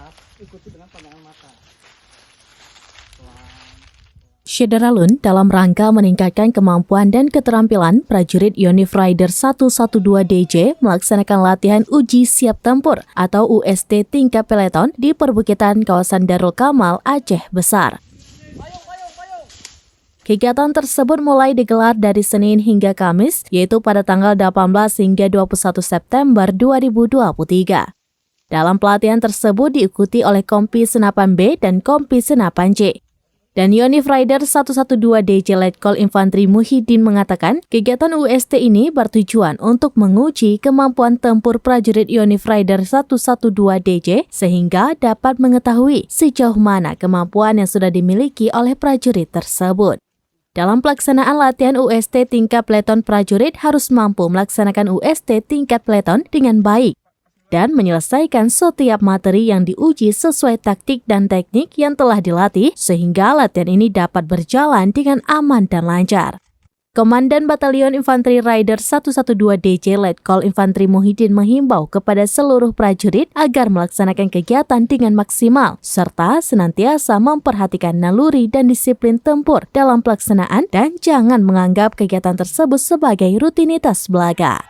atas, ikuti dengan pandangan mata. Syederalun dalam rangka meningkatkan kemampuan dan keterampilan prajurit Yonif Rider 112 DJ melaksanakan latihan uji siap tempur atau UST tingkat peleton di perbukitan kawasan Darul Kamal, Aceh Besar. Kegiatan tersebut mulai digelar dari Senin hingga Kamis, yaitu pada tanggal 18 hingga 21 September 2023. Dalam pelatihan tersebut diikuti oleh Kompi Senapan B dan Kompi Senapan C. Dan Yonif Rider 112 DJ Letkol Infantri Muhyiddin mengatakan, kegiatan UST ini bertujuan untuk menguji kemampuan tempur prajurit Yonif Rider 112 DJ sehingga dapat mengetahui sejauh mana kemampuan yang sudah dimiliki oleh prajurit tersebut. Dalam pelaksanaan latihan UST tingkat peleton, prajurit harus mampu melaksanakan UST tingkat peleton dengan baik dan menyelesaikan setiap materi yang diuji sesuai taktik dan teknik yang telah dilatih sehingga latihan ini dapat berjalan dengan aman dan lancar. Komandan Batalion Infanteri Rider 112 DJ Letkol Infantri Muhyiddin menghimbau kepada seluruh prajurit agar melaksanakan kegiatan dengan maksimal serta senantiasa memperhatikan naluri dan disiplin tempur dalam pelaksanaan dan jangan menganggap kegiatan tersebut sebagai rutinitas belaga.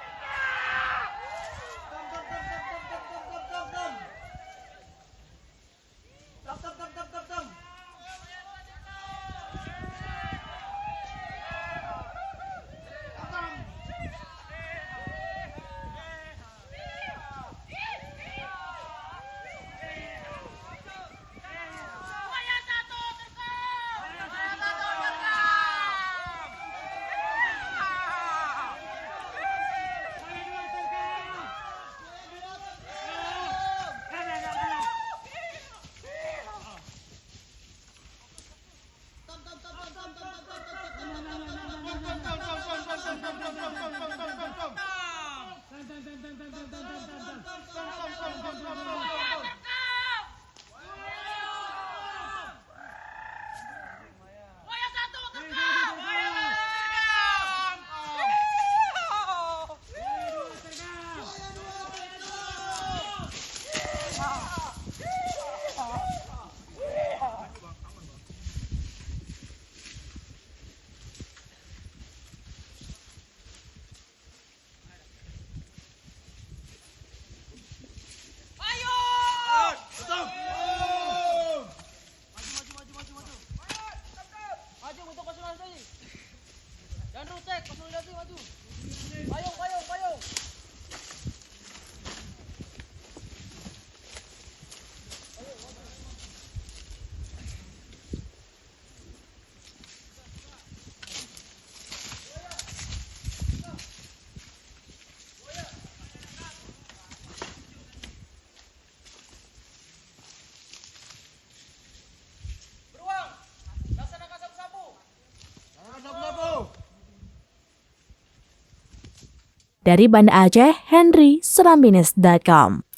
Jangan rutek, konsolidasi maju. Payung, payung, payung. Beruang, laksanakan sabu-sabu. Dari Banda Aceh, Henry, Serambines.com.